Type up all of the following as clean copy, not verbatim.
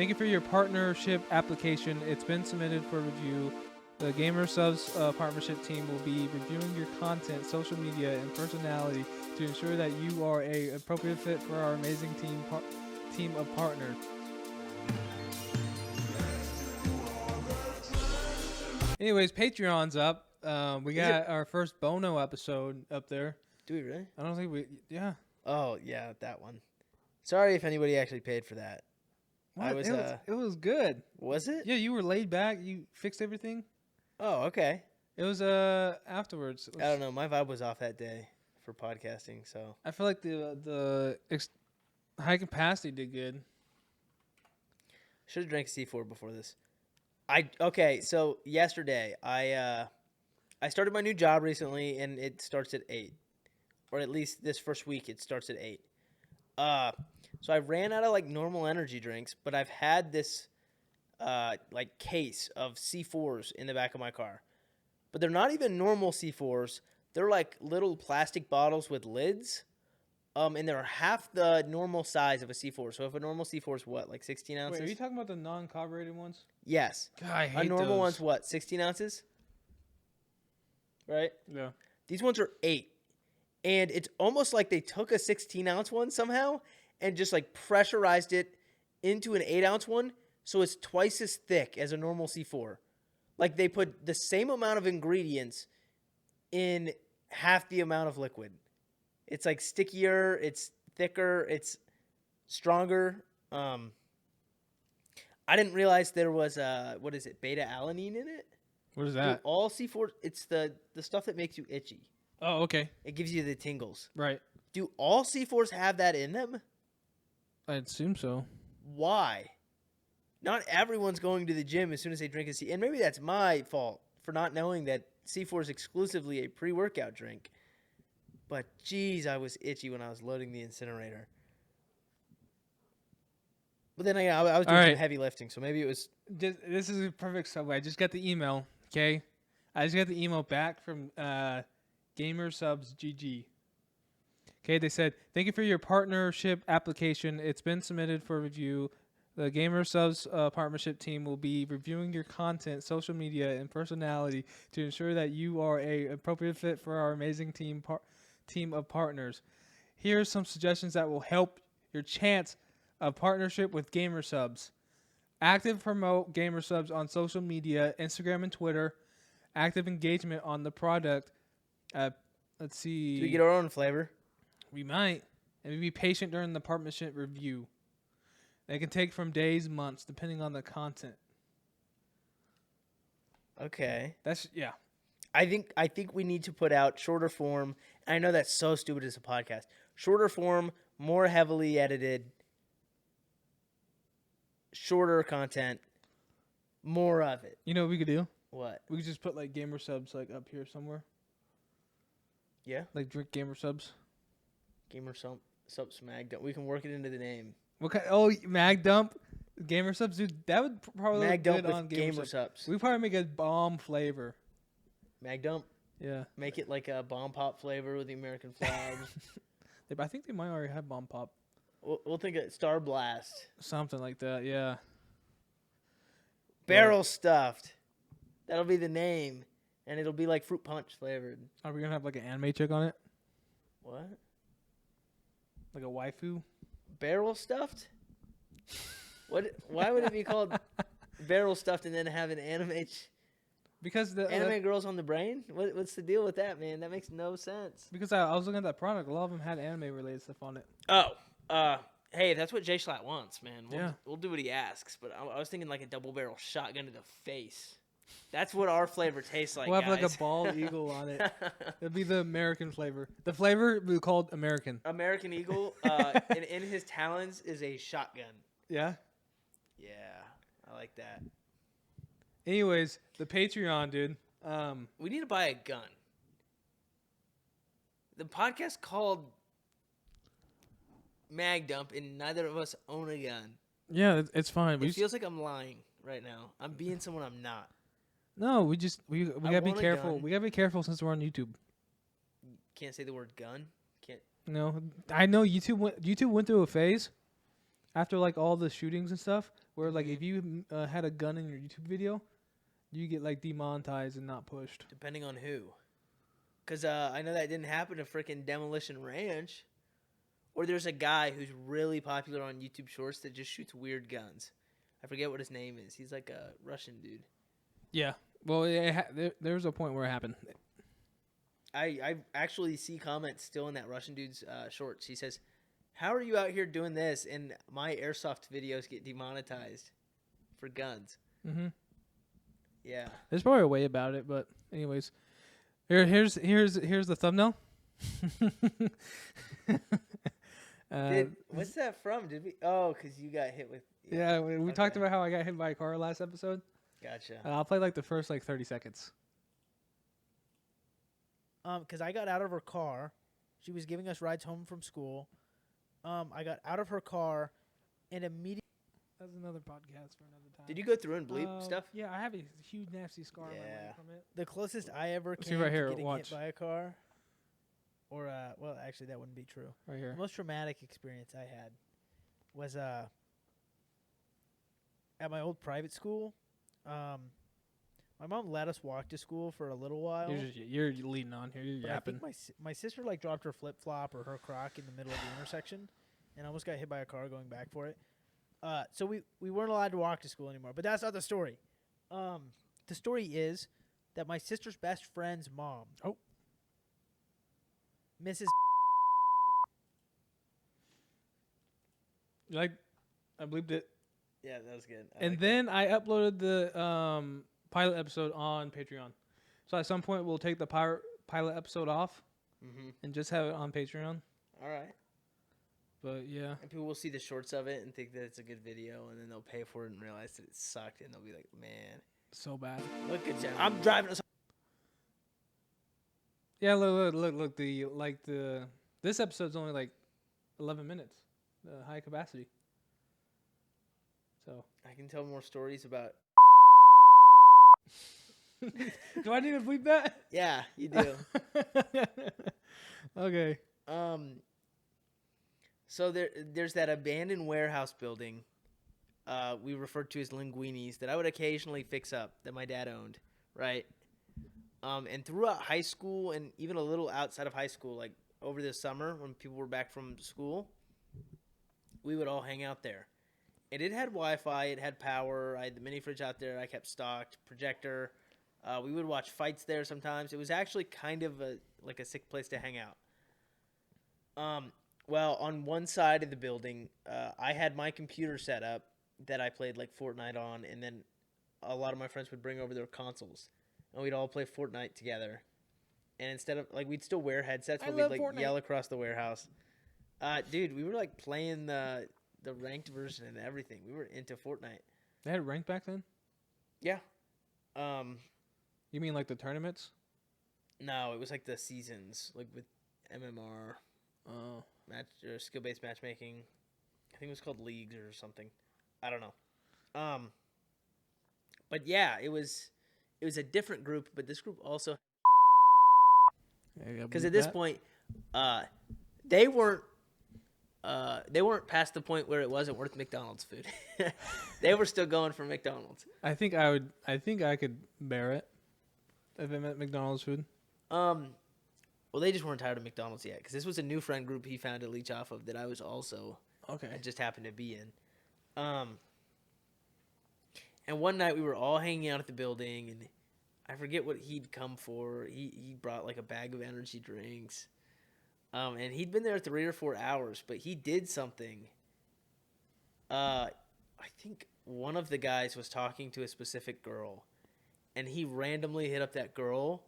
Thank you for your partnership application. It's been submitted for review. The Gamer Subs partnership team will be reviewing your content, social media, and personality to ensure that you are an appropriate fit for our amazing team of partners. Anyways, Patreon's up. We got our first Bono episode up there. Do we really? I don't think we... Yeah. Oh, yeah, that one. Sorry if anybody actually paid for that. What? It was good. Was it? Yeah, you were laid back. You fixed everything. Oh, okay. It was afterwards. I don't know. My vibe was off that day for podcasting, so I feel like the high capacity did good. Should have drank C4 before this. So yesterday I started my new job recently, and it starts at 8, or at least this first week it starts at 8. So I ran out of like normal energy drinks, but I've had this like case of C4s in the back of my car. But they're not even normal C4s. They're like little plastic bottles with lids. And they're half the normal size of a C4. So if a normal C4 is what, like 16 ounces? Wait, are you talking about the non-carbureted ones? Yes. God, I hate a normal those. one's what, 16 ounces? Right? Yeah. These ones are 8. And it's almost like they took a 16-ounce one somehow and just like pressurized it into an 8-ounce one, so it's twice as thick as a normal C4. Like they put the same amount of ingredients in half the amount of liquid. It's like stickier, it's thicker, it's stronger. I didn't realize there was beta alanine in it. What is that? Dude, all C4, it's the stuff that makes you itchy. Oh, okay. It gives you the tingles. Right. Do all C4s have that in them? I assume so. Why? Not everyone's going to the gym as soon as they drink a C. And maybe that's my fault for not knowing that C4 is exclusively a pre-workout drink. But, geez, I was itchy when I was loading the incinerator. But then I was doing some heavy lifting, so maybe it was... This is a perfect segue. I just got the email, okay? I just got the email back from Gamer Subs GG. Okay, they said, thank you for your partnership application. It's been submitted for review. The Gamer Subs partnership team will be reviewing your content, social media, and personality to ensure that you are an appropriate fit for our amazing team of partners. Here are some suggestions that will help your chance of partnership with Gamer Subs. Active promote Gamer Subs on social media, Instagram and Twitter. Active engagement on the product. Let's see. Do we get our own flavor? We might. And be patient during the partnership review. They can take from days, months, depending on the content. Okay. Yeah. I think we need to put out shorter form. And I know that's so stupid as a podcast. Shorter form, more heavily edited, shorter content, more of it. You know what we could do? What? We could just put like Gamer Subs like up here somewhere. Yeah. Like drink Gamer Subs. Gamer Subs Mag. We can work it into the name. What kind? Oh, Mag Dump, Gamer Subs, dude. That would probably Mag look Dump good with on Gamer Subs. We probably make a bomb flavor. Mag Dump. Yeah. Make it like a bomb pop flavor with the American flag. I think they might already have bomb pop. We'll think of Star Blast. Something like that. Yeah. Barrel stuffed. That'll be the name, and it'll be like fruit punch flavored. Are we gonna have like an anime chick on it? What? Like a waifu? Barrel stuffed? What? Why would it be called barrel stuffed and then have an anime? Because the anime girls on the brain. What's the deal with that, man? That makes no sense. Because I was looking at that product. A lot of them had anime related stuff on it. Oh, hey, if that's what Jschlatt wants, man, we'll do what he asks. But I was thinking like a double barrel shotgun to the face. That's what our flavor tastes like. We'll have like a bald eagle on it. It'll be the American flavor. The flavor will be called American. American Eagle. And in his talons is a shotgun. Yeah? Yeah, I like that. Anyways, the Patreon, dude. We need to buy a gun. The podcast called Mag Dump, and neither of us own a gun. Yeah, it's fine. It feels like I'm lying right now. I'm being someone I'm not. No, we gotta be careful. We gotta be careful since we're on YouTube. Can't say the word gun. Can't. No, I know YouTube went through a phase after like all the shootings and stuff, where like if you had a gun in your YouTube video, you get like demonetized and not pushed. Depending on who. Because I know that didn't happen to freaking Demolition Ranch. Or there's a guy who's really popular on YouTube Shorts that just shoots weird guns. I forget what his name is. He's like a Russian dude. Yeah. Well, there was a point where it happened. I actually see comments still in that Russian dude's shorts. He says, "How are you out here doing this? And my airsoft videos get demonetized for guns." Mm-hmm. Yeah. There's probably a way about it, but anyways, here's the thumbnail. What's that from? Did we? Oh, because you got hit with. Yeah, we talked about how I got hit by a car last episode. Gotcha. I'll play like the first 30 seconds. Because I got out of her car. She was giving us rides home from school. I got out of her car and immediately. That's another podcast for another time. Did you go through and bleep stuff? Yeah, I have a huge nasty scar on my leg from it. The closest I ever See came right here, to getting watch. hit by a car, or well, actually that wouldn't be true. Right here. The most traumatic experience I had was at my old private school. My mom let us walk to school for a little while. You're leading on here. You're But yapping. I think my sister dropped her flip flop or her croc in the middle of the intersection, and almost got hit by a car going back for it. So we weren't allowed to walk to school anymore. But that's not the story. The story is that my sister's best friend's mom, Mrs. Like, I bleeped it. Yeah, that was good. And then I uploaded the pilot episode on Patreon. So at some point we'll take the pilot episode off and just have it on Patreon. All right. But yeah. And people will see the shorts of it and think that it's a good video, and then they'll pay for it and realize that it sucked, and they'll be like, "Man, So bad. look at you! I'm driving us." Yeah, look. This episode's only 11 minutes. The high capacity. So. I can tell more stories about. Do I need to bleep that? Yeah, you do. Okay. So there's that abandoned warehouse building we referred to as Linguini's that I would occasionally fix up that my dad owned, right? And throughout high school and even a little outside of high school, like over the summer when people were back from school, we would all hang out there. And it had Wi-Fi, it had power, I had the mini fridge out there, I kept stocked, projector. We would watch fights there sometimes. It was actually kind of a sick place to hang out. Well, on one side of the building, I had my computer set up that I played Fortnite on, and then a lot of my friends would bring over their consoles, and we'd all play Fortnite together. And instead of we'd still wear headsets, but we'd yell across the warehouse. Dude, we were playing the ranked version and everything. We were into Fortnite. They had ranked back then? Yeah. You mean the tournaments? No, it was the seasons, with MMR. Oh. Skill-based matchmaking. I think it was called leagues or something. I don't know. But yeah, it was a different group, but this group also, because at this point, they weren't past the point where it wasn't worth McDonald's food. They were still going for McDonald's. I think I could bear it if it meant McDonald's food. Well, they just weren't tired of McDonald's yet, because this was a new friend group he found to leech off of that I was also I just happened to be in. And one night we were all hanging out at the building, and I forget what he'd come for. He brought a bag of energy drinks. And he'd been there 3 or 4 hours, but he did something. I think one of the guys was talking to a specific girl, and he randomly hit up that girl,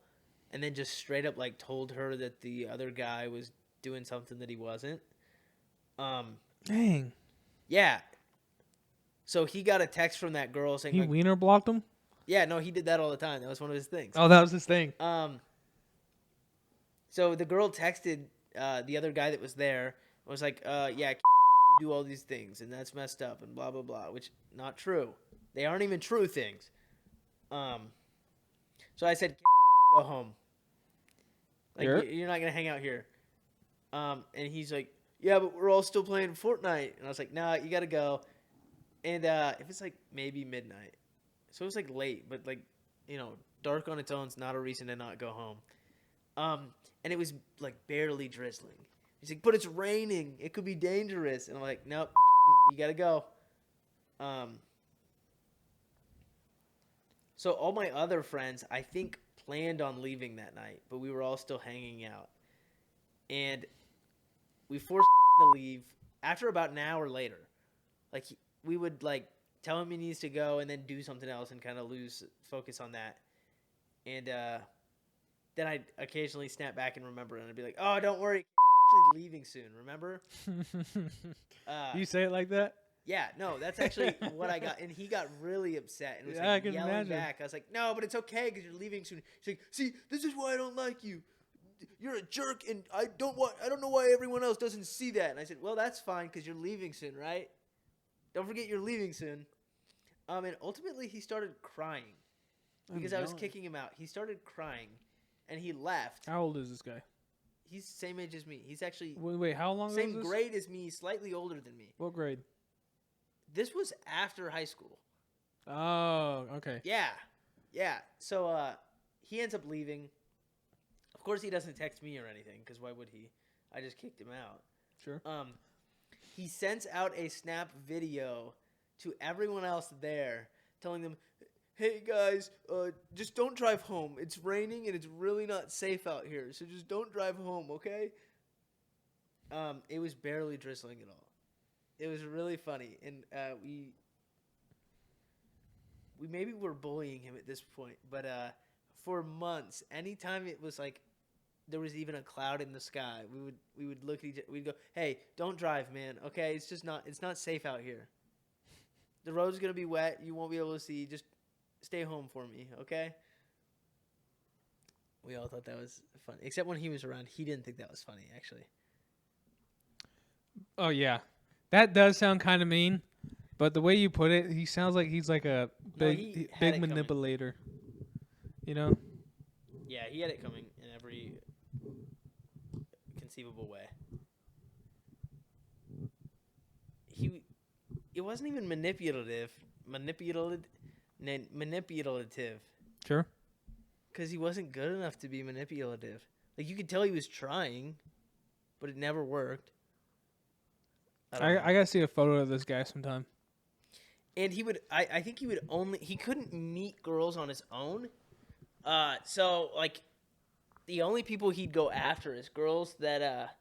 and then just straight up told her that the other guy was doing something that he wasn't. Dang. Yeah. So he got a text from that girl saying He wiener blocked him? Yeah, no, he did that all the time. That was one of his things. Oh, that was his thing. So the girl texted the other guy that was there, was yeah, you do all these things, and that's messed up, and blah, blah, blah, which, not true. They aren't even true things. So I said, go home. You're not going to hang out here. And he's like, yeah, but we're all still playing Fortnite. And I was like, nah, you got to go. And it was like maybe midnight. So it was like late, but like, dark on its own is not a reason to not go home. And it was like barely drizzling. He's like, but it's raining. It could be dangerous. And I'm like, nope, you got to go. So all my other friends, I think, planned on leaving that night, but we were all still hanging out. And we forced to leave after about an hour later. Like, we would, like, tell him he needs to go and then do something else and kind of lose focus on that. And then I'd occasionally snap back and remember, and I'd be like, oh, don't worry, actually leaving soon, remember? You say it like that? Yeah, no, that's actually what I got. And he got really upset and was Yeah, I like can yelling imagine. back. I was like, no, but it's okay because you're leaving soon. He's like, see, this is why I don't like you. You're a jerk, and I don't know why everyone else doesn't see that. And I said, well, that's fine because you're leaving soon, right? Don't forget you're leaving soon. And ultimately he started crying because I was kicking him out. He started crying, and he left. How old is this guy? He's the same age as me. He's actually Wait, how long same was this? grade as me, slightly older than me. What grade? This was after high school. Oh, okay. Yeah. So he ends up leaving. Of course, he doesn't text me or anything because why would he? I just kicked him out. Sure. He sends out a snap video to everyone else there, telling them, "Hey guys, just don't drive home. It's raining and it's really not safe out here. So just don't drive home, okay?" It was barely drizzling at all. It was really funny, and we maybe were bullying him at this point, but for months, anytime it was like there was even a cloud in the sky, we would look at each other, we'd go, "Hey, don't drive, man. Okay, it's not safe out here. The road's gonna be wet. You won't be able to see. Just stay home for me, okay?" We all thought that was funny, except when he was around. He didn't think that was funny, actually. Oh yeah, that does sound kind of mean, but the way you put it, he sounds like he's like a No, big he had big it coming. manipulator. You know? Yeah, he had it coming in every conceivable way. It wasn't even manipulative, Sure. because he wasn't good enough to be manipulative. Like, you could tell he was trying, but it never worked. I gotta see a photo of this guy sometime. And I think he couldn't meet girls on his own. So, like, the only people he'd go after is girls that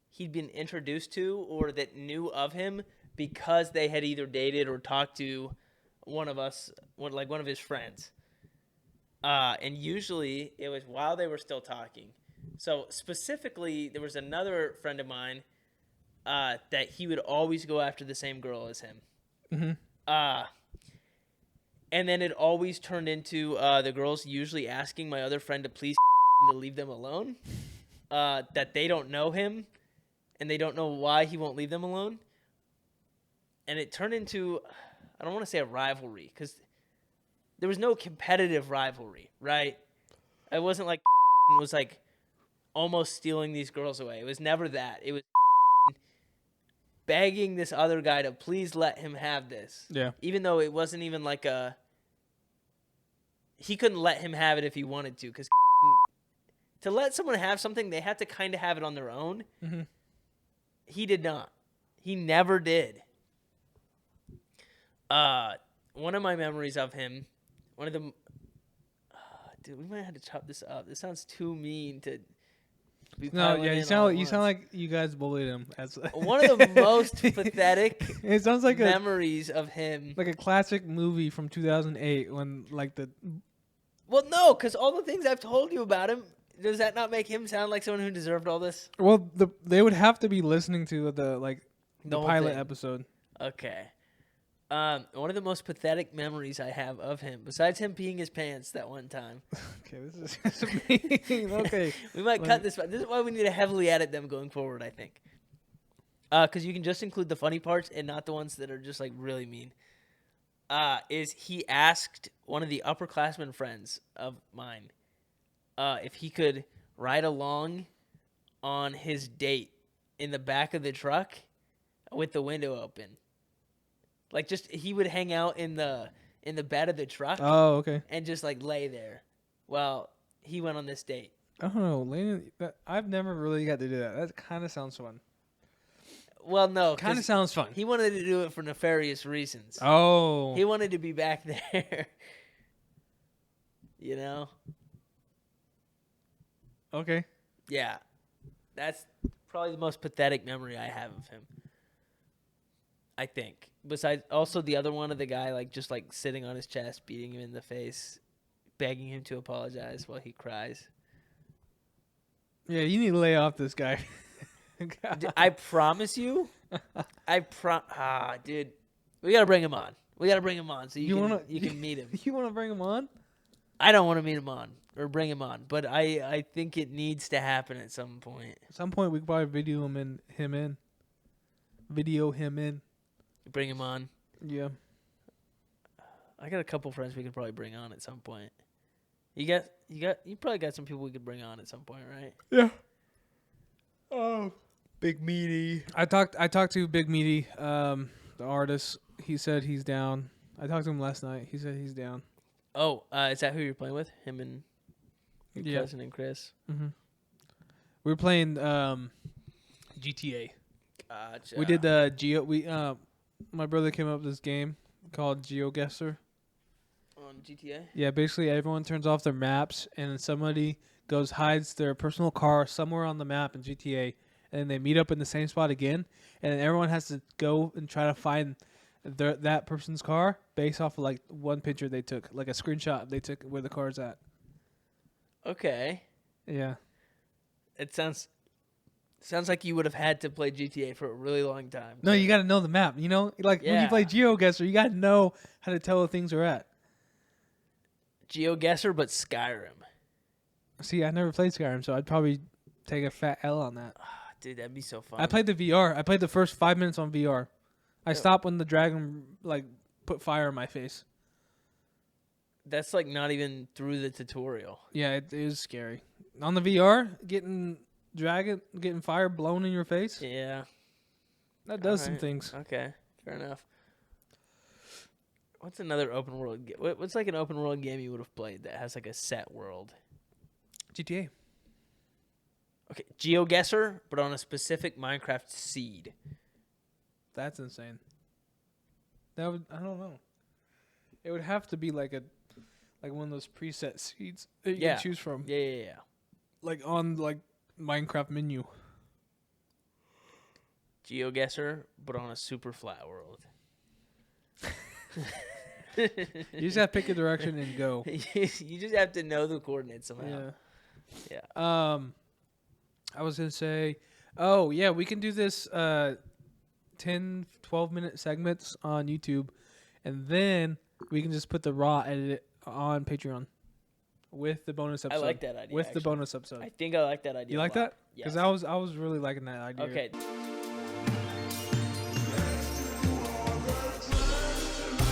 he'd been introduced to or that knew of him because they had either dated or talked to one of his friends. And usually it was while they were still talking. So specifically, there was another friend of mine that he would always go after the same girl as him. Mm-hmm. And then it always turned into the girls usually asking my other friend to please to leave them alone. That they don't know him, and they don't know why he won't leave them alone. And it turned into, I don't want to say a rivalry, because there was no competitive rivalry, right? It wasn't like was like almost stealing these girls away. It was never that. It was begging this other guy to please let him have this. Yeah. Even though it wasn't even like he couldn't let him have it if he wanted to, because to let someone have something, they have to kind of have it on their own. Mm-hmm. He did not. He never did. One of my memories of him, dude, we might have to chop this up. This sounds too mean to be No, piling yeah, in you all at sound once. like you guys bullied him. One of the most pathetic It sounds like memories of him. a classic movie from 2008 when like the. Well, no, because all the things I've told you about him, does that not make him sound like someone who deserved all this? Well, they would have to be listening to the whole pilot thing. episode. Okay. One of the most pathetic memories I have of him, besides him peeing his pants that one time. Okay, this is mean. Okay. We might cut this. This is why we need to heavily edit them going forward, I think. Because you can just include the funny parts and not the ones that are just like really mean. Is he asked one of the upperclassmen friends of mine if he could ride along on his date in the back of the truck with the window open. Like, just he would hang out in the bed of the truck Oh, okay. and just like lay there while he went on this date. I don't know, Lane. I've never really got to do that. That kind of sounds fun. Well, no, Kind of 'cause sounds fun. he wanted to do it for nefarious reasons. Oh. He wanted to be back there. You know? Okay. Yeah. That's probably the most pathetic memory I have of him. I think. Besides, also the other one of the guy, like, just, like, sitting on his chest, beating him in the face, begging him to apologize while he cries. Yeah, you need to lay off this guy. I promise you. Dude. We got to bring him on. We got to bring him on so you can meet him. You want to bring him on? I don't want to meet him on or bring him on, but I think it needs to happen at some point. At some point, we could probably video him in. Video him in. Bring him on. Yeah. I got a couple friends we could probably bring on at some point. You probably got some people we could bring on at some point, right? Yeah. Oh, Big Meaty. I talked to Big Meaty, the artist. He said he's down. I talked to him last night. He said he's down. Oh, is that who you're playing with? Him and your cousin and Chris? Mm-hmm. We were playing GTA. Gotcha. We did my brother came up with this game called GeoGuessr. On GTA? Yeah, basically everyone turns off their maps and then somebody hides their personal car somewhere on the map in GTA, and then they meet up in the same spot again, and then everyone has to go and try to find that person's car based off of like one picture they took, like a screenshot they took where the car's at. Okay. Yeah. It sounds like you would have had to play GTA for a really long time. No, you got to know the map. You know, like when you play GeoGuessr, you got to know how to tell where things are at. GeoGuessr, but Skyrim. See, I never played Skyrim, so I'd probably take a fat L on that. Dude, that'd be so fun. I played the VR. I played the first 5 minutes on VR. I stopped when the dragon like put fire in my face. That's like not even through the tutorial. Yeah, it is scary. On the VR, getting fire blown in your face. Yeah. That does some things. Okay, fair enough. What's another open world? What's like an open world game you would have played that has like a set world? GTA. Okay, GeoGuessr, but on a specific Minecraft seed. That's insane. I don't know. It would have to be like one of those preset seeds that you can choose from. Yeah. Like on like Minecraft menu. GeoGuessr, but on a super flat world. You just have to pick a direction and go. You just have to know the coordinates somehow. Yeah. I was gonna say, we can do this 10, 12-minute segments on YouTube, and then we can just put the raw edit on Patreon with the bonus episode. I like that idea. The bonus episode. I think I like that idea. You like that? Yes. Because I was really liking that idea. Okay.